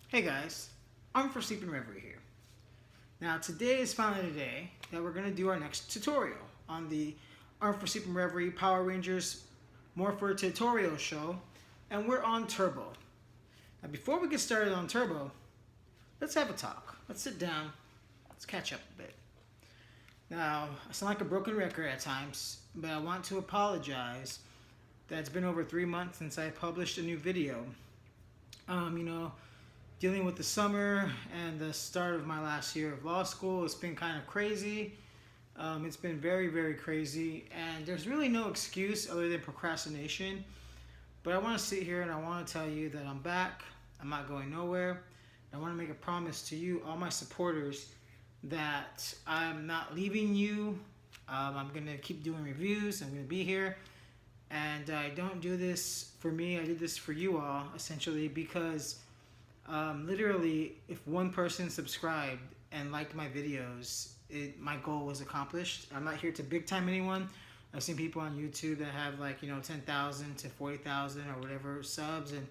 Hey guys, I'm for Afsinreverie here. Now today is finally the day that we're going to do our next tutorial on the Afsinreverie Power Rangers Morpher tutorial show, and we're on Turbo. Now before we get started on Turbo, let's have a talk. Let's sit down, let's catch up a bit. Now, I sound like a broken record at times, but I want to apologize that it's been over 3 months since I published a new video. Dealing with the summer and the start of my last year of law school, it's been kind of crazy. It's been very, very crazy, and there's really no excuse other than procrastination. But I want to sit here and I want to tell you that I'm back. I'm not going nowhere. I want to make a promise to you, all my supporters, that I'm not leaving you. I'm going to keep doing reviews. I'm going to be here. And I don't do this for me. I do this for you all, essentially, because literally, if one person subscribed and liked my videos, my goal was accomplished. I'm not here to big time anyone. I've seen people on YouTube that have 10,000 to 40,000 or whatever subs, and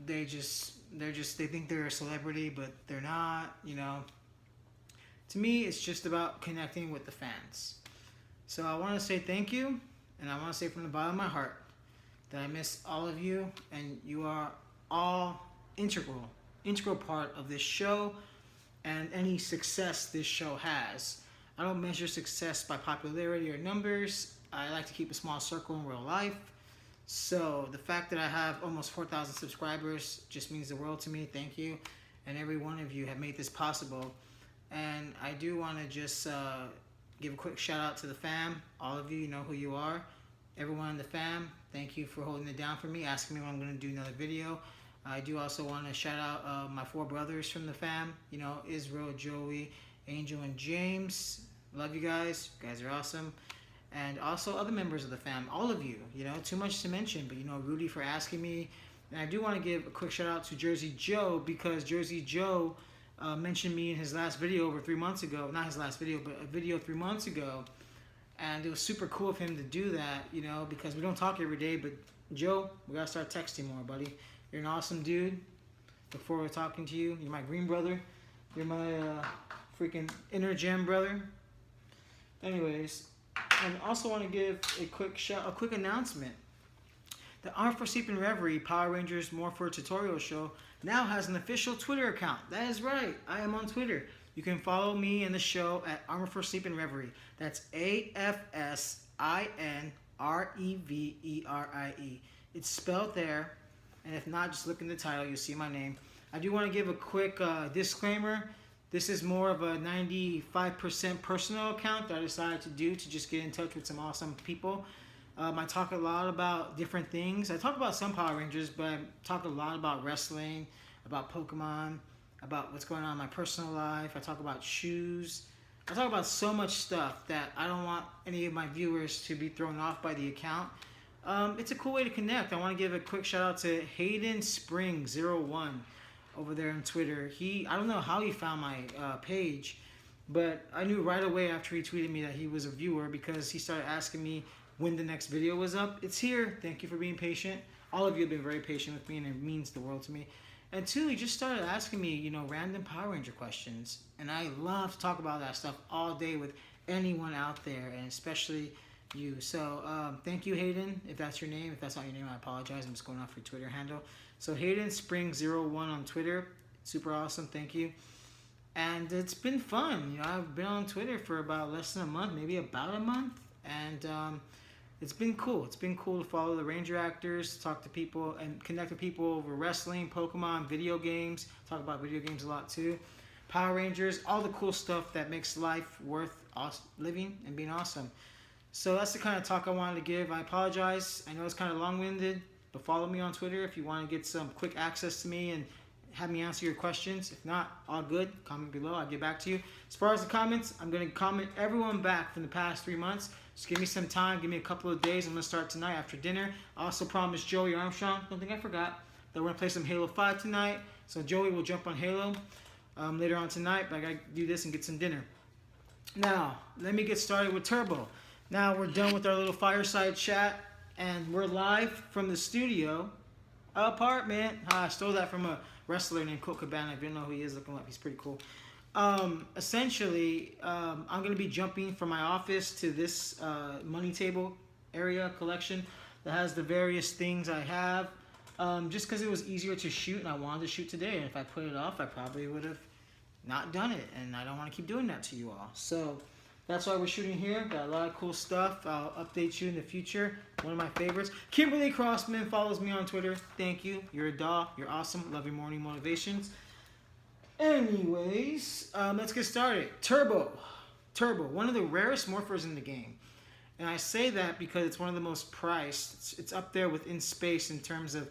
they think they're a celebrity, but they're not. To me, it's just about connecting with the fans. So I want to say thank you, and I want to say from the bottom of my heart that I miss all of you, and you are all integral part of this show and any success this show has. I don't measure success by popularity or numbers. I like to keep a small circle in real life. So the fact that I have almost 4,000 subscribers just means the world to me. Thank you. And every one of you have made this possible. And I do want to just give a quick shout out to the fam. All of you know who you are. Everyone in the fam, thank you for holding it down for me, asking me when I'm going to do another video. I do also want to shout out my 4 brothers from the fam. Israel, Joey, Angel, and James. Love you guys. You guys are awesome. And also other members of the fam. All of you. Too much to mention. But, Rudy for asking me. And I do want to give a quick shout out to Jersey Joe, because Jersey Joe mentioned me in his last video over 3 months ago. Not his last video, but a video 3 months ago. And it was super cool of him to do that, because we don't talk every day. But, Joe, we got to start texting more, buddy. You're an awesome dude. Look forward to talking to you. You're my green brother. You're my freaking inner gem brother. Anyways, and also want to give a quick announcement. The Afsinreverie Power Rangers Morpher tutorial show now has an official Twitter account. That is right. I am on Twitter. You can follow me and the show at Afsinreverie. That's AFSINREVERIE. It's spelled there. And if not, just look in the title, you'll see my name. I do want to give a quick disclaimer. This is more of a 95% personal account that I decided to do to just get in touch with some awesome people. I talk a lot about different things. I talk about some Power Rangers, but I talk a lot about wrestling, about Pokemon, about what's going on in my personal life. I talk about shoes. I talk about so much stuff that I don't want any of my viewers to be thrown off by the account. It's a cool way to connect. I want to give a quick shout out to Hayden Spring 01 over there on Twitter. I don't know how he found my page, but I knew right away after he tweeted me that he was a viewer, because he started asking me when the next video was up. It's here. Thank you for being patient. All of you have been very patient with me, and it means the world to me. And 2, he just started asking me, random Power Ranger questions. And I love to talk about that stuff all day with anyone out there, and especially you. So thank you, Hayden, if that's your name. If that's not your name, I apologize. I'm just going off your Twitter handle. So Hayden Spring01 on Twitter. Super awesome. Thank you. And it's been fun. I've been on Twitter for about less than a month, maybe about a month. And it's been cool. It's been cool to follow the Ranger actors, talk to people, and connect with people over wrestling, Pokemon, video games. Talk about video games a lot too. Power Rangers, all the cool stuff that makes life worth living and being awesome. So that's the kind of talk I wanted to give. I apologize. I know it's kind of long-winded, but follow me on Twitter if you want to get some quick access to me and have me answer your questions. If not, all good. Comment below. I'll get back to you. As far as the comments, I'm going to comment everyone back from the past 3 months. Just give me some time. Give me a couple of days. I'm going to start tonight after dinner. I also promised Joey Armstrong, don't think I forgot, that we're going to play some Halo 5 tonight. So Joey will jump on Halo later on tonight, but I got to do this and get some dinner. Now, let me get started with Turbo. Now we're done with our little fireside chat, and we're live from the studio apartment. I stole that from a wrestler named Colt Cabana. If you don't know who he is, look him up. He's pretty cool. Essentially, I'm going to be jumping from my office to this money table area collection that has the various things I have. Just because it was easier to shoot and I wanted to shoot today. And if I put it off, I probably would have not done it. And I don't want to keep doing that to you all. So that's why we're shooting here. Got a lot of cool stuff. I'll update you in the future. One of my favorites. Kimberly Crossman follows me on Twitter. Thank you. You're a doll. You're awesome. Love your morning motivations. Anyways, let's get started. Turbo. One of the rarest morphers in the game. And I say that because it's one of the most priced. It's up there with In Space in terms of,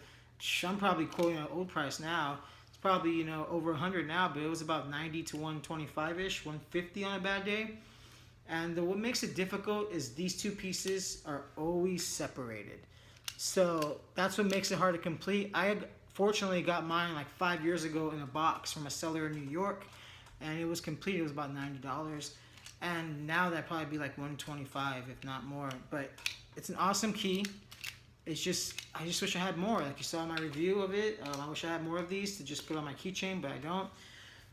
I'm probably quoting an old price now. It's probably, you know, over 100 now, but it was about 90 to 125-ish, 150 on a bad day. And what makes it difficult is these two pieces are always separated. So that's what makes it hard to complete. I had fortunately got mine like 5 years ago in a box from a seller in New York, and it was complete. It was about $90. And now that'd probably be like 125, if not more. But it's an awesome key. It's just, I just wish I had more. Like you saw my review of it. I wish I had more of these to just put on my keychain, but I don't.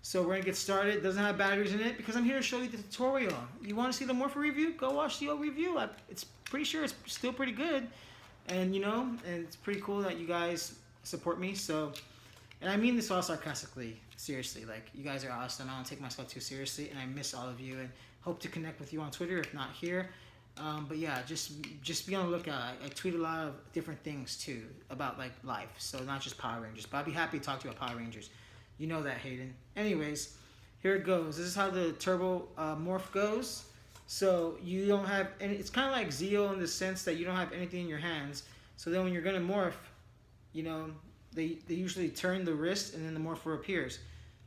So we're going to get started. It doesn't have batteries in it because I'm here to show you the tutorial. You want to see the Morpher review? Go watch the old review. It's pretty sure it's still pretty good. And, you know, and it's pretty cool that you guys support me. So, and I mean this all sarcastically. Seriously, like, you guys are awesome. I don't take myself too seriously, and I miss all of you. And hope to connect with you on Twitter, if not here. But yeah, just be on the lookout. I tweet a lot of different things too about like life, so not just Power Rangers. But I'd be happy to talk to you about Power Rangers. You know that, Hayden. Anyways, here it goes. This is how the Turbo Morph goes. So you don't have any. It's kind of like Zeo in the sense that you don't have anything in your hands. So then when you're gonna morph, you know, they usually turn the wrist and then the morpher appears.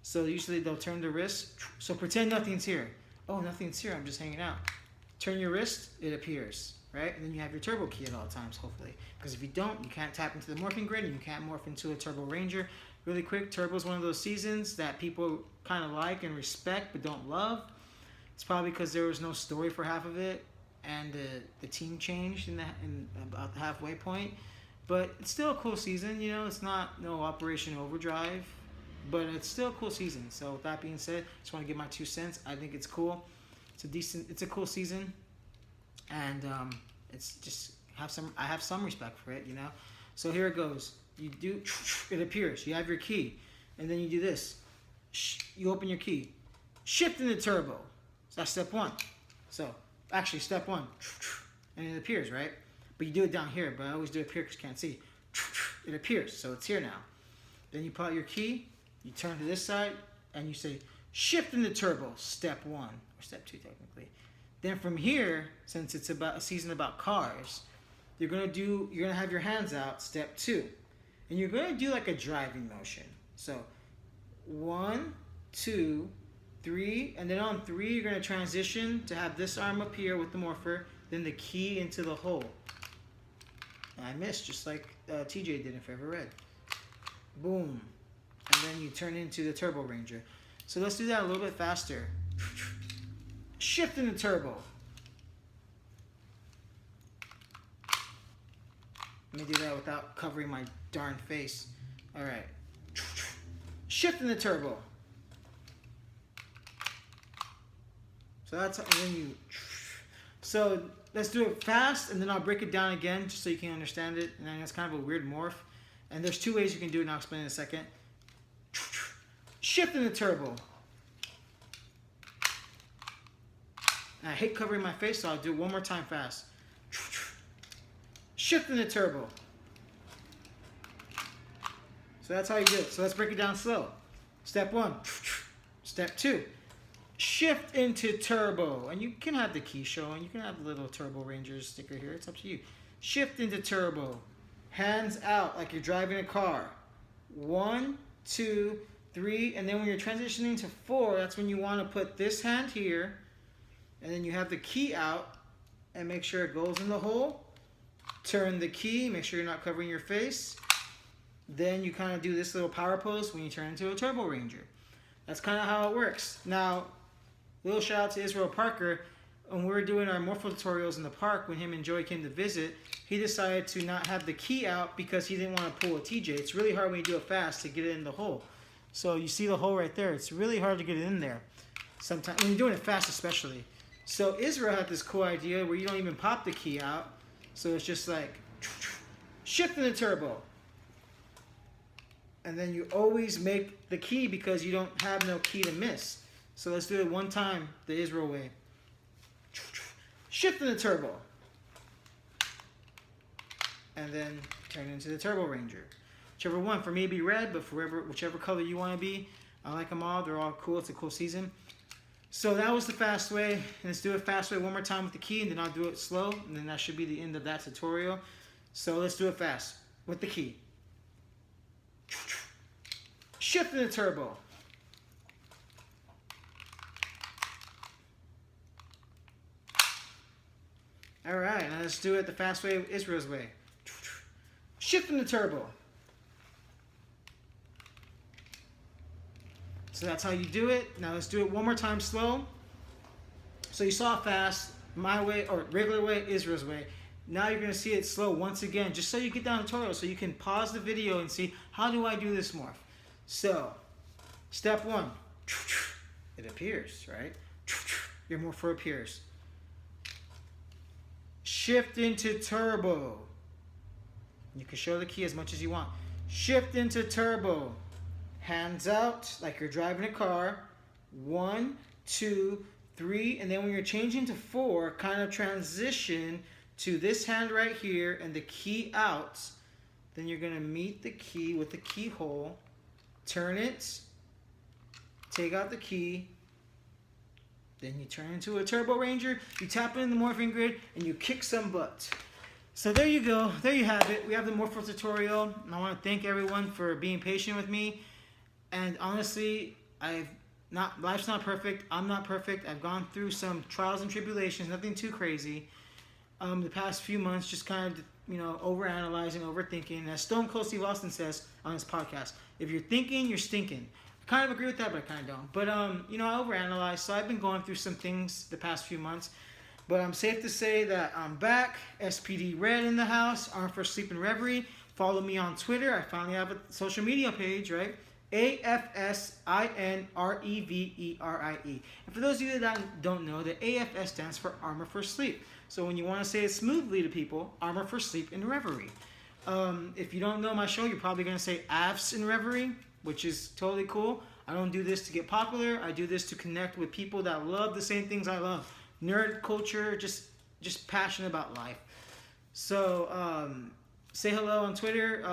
So usually they'll turn the wrist. So pretend nothing's here. Oh, nothing's here. I'm just hanging out. Turn your wrist, it appears, right? And then you have your turbo key at all times, hopefully. Because if you don't, you can't tap into the morphing grid and you can't morph into a Turbo Ranger. Really quick, Turbo is one of those seasons that people kind of like and respect but don't love. It's probably because there was no story for half of it and the team changed in about the halfway point. But it's still a cool season, you know. It's not no Operation Overdrive, but it's still a cool season. So with that being said, just want to give my 2 cents. I think it's cool. It's a cool season, and it's just I have some respect for it, you know. So here it goes. You do, it appears. You have your key, and then you do this. You open your key, shift into turbo. So that's step 1. So actually, step 1, and it appears, right? But you do it down here. But I always do it here because you can't see. It appears, so it's here now. Then you pull out your key. You turn to this side, and you say shift into turbo. Step 1. Or step 2 technically. Then from here, since it's about a season about cars, you're gonna have your hands out, step 2. And you're gonna do like a driving motion. So 1, 2, 3, and then on 3 you're gonna transition to have this arm up here with the morpher, then the key into the hole. And I missed, just like TJ did in Forever Red. Boom. And then you turn into the Turbo Ranger. So let's do that a little bit faster. Shift into turbo. Let me do that without covering my darn face. All right. Shift into turbo. So that's, and then you. So let's do it fast, and then I'll break it down again just so you can understand it. And then it's kind of a weird morph. And there's 2 ways you can do it, and I'll explain in a second. Shift into turbo. And I hate covering my face, so I'll do it one more time fast. Shift into turbo. So that's how you do it. So let's break it down slow. Step 1. Step 2. Shift into turbo. And you can have the key showing. You can have the little Turbo Rangers sticker here. It's up to you. Shift into turbo. Hands out like you're driving a car. 1, 2, 3. And then when you're transitioning to 4, that's when you want to put this hand here. And then you have the key out and make sure it goes in the hole. Turn the key, make sure you're not covering your face. Then you kind of do this little power pose when you turn into a Turbo Ranger. That's kind of how it works. Now, little shout out to Israel Parker. when we were doing our Morpher tutorials in the park, when him and Joey came to visit, he decided to not have the key out because he didn't want to pull a TJ. It's really hard when you do it fast to get it in the hole. So you see the hole right there. It's really hard to get it in there. Sometimes when you're doing it fast, especially. So Israel had this cool idea where you don't even pop the key out. So it's just like shifting the turbo. And then you always make the key because you don't have no key to miss. So let's do it one time the Israel way. Shifting the turbo. And then turn it into the Turbo Ranger. Whichever one. For me, it'd be red, but for whichever color you want to be. I like them all. They're all cool. It's a cool season. So that was the fast way. Let's do it fast way one more time with the key, and then I'll do it slow, and then that should be the end of that tutorial. So let's do it fast with the key. Shifting the turbo. All right, now let's do it the fast way, Israel's way. Shifting the turbo. So that's how you do it. Now let's do it one more time slow. So you saw fast, my way, or regular way, Israel's way. Now you're going to see it slow once again, just so you get down the tutorial, so you can pause the video and see, how do I do this morph? So, step one, it appears, right? Your morpher appears. Shift into turbo. You can show the key as much as you want. Shift into turbo. Hands out like you're driving a car. 1, 2, 3, and then when you're changing to 4, kind of transition to this hand right here and the key out. Then you're going to meet the key with the keyhole. Turn it. Take out the key. Then you turn into a Turbo Ranger. You tap it in the morphing grid and you kick some butt. So there you go. There you have it. We have the Morpher tutorial. And I want to thank everyone for being patient with me. And honestly, life's not perfect. I'm not perfect. I've gone through some trials and tribulations, nothing too crazy. The past few months, just kind of, overanalyzing, overthinking. As Stone Cold Steve Austin says on his podcast, if you're thinking, you're stinking. I kind of agree with that, but I kind of don't. But, I overanalyze. So I've been going through some things the past few months. But I'm safe to say that I'm back. S.P.D. Red in the house. Arm for Sleep and Reverie. Follow me on Twitter. I finally have a social media page, right? AFSINREVERIE. And for those of you that don't know, the AFS stands for Armor for Sleep. So when you want to say it smoothly to people, Armor for Sleep and Reverie. If you don't know my show, you're probably going to say Afsinreverie, which is totally cool. I don't do this to get popular. I do this to connect with people that love the same things I love. Nerd culture, just passionate about life. So say hello on Twitter,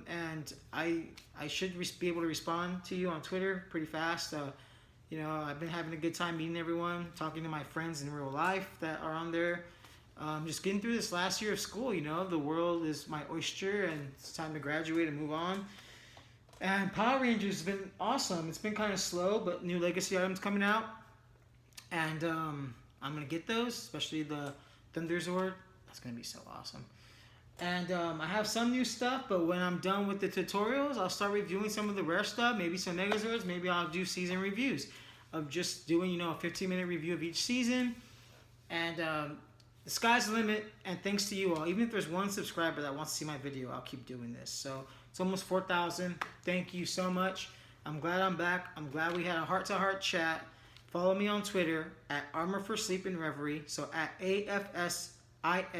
and I should be able to respond to you on Twitter pretty fast. I've been having a good time meeting everyone, talking to my friends in real life that are on there. Just getting through this last year of school, the world is my oyster and it's time to graduate and move on. And Power Rangers has been awesome. It's been kind of slow, but new legacy items coming out. And I'm going to get those, especially the Thunder Zord. That's going to be so awesome. And I have some new stuff, but when I'm done with the tutorials, I'll start reviewing some of the rare stuff, maybe some Megazords, maybe I'll do season reviews of just doing, a 15-minute review of each season. And the sky's the limit, and thanks to you all. Even if there's one subscriber that wants to see my video, I'll keep doing this. So it's almost 4,000. Thank you so much. I'm glad I'm back. I'm glad we had a heart-to-heart chat. Follow me on Twitter at Armor for Sleep and Reverie. So at AFSINE. At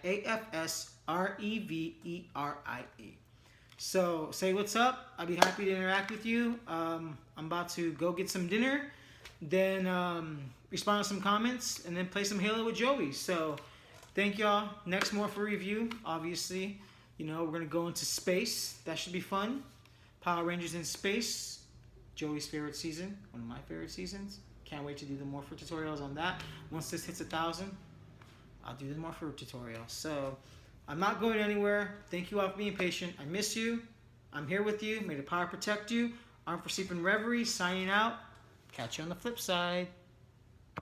AFSREVERIE. So say what's up. I'll be happy to interact with you. I'm about to go get some dinner, then respond to some comments, and then play some Halo with Joey. So thank y'all. Next Morpher review, obviously. We're going to go into space. That should be fun. Power Rangers in space. Joey's favorite season. One of my favorite seasons. Can't wait to do the Morpher tutorials on that. Once this hits 1,000, I'll do the Morpher tutorial. So I'm not going anywhere. Thank you all for being patient. I miss you. I'm here with you. May the power protect you. Arm for Sleep and Reverie, signing out. Catch you on the flip side.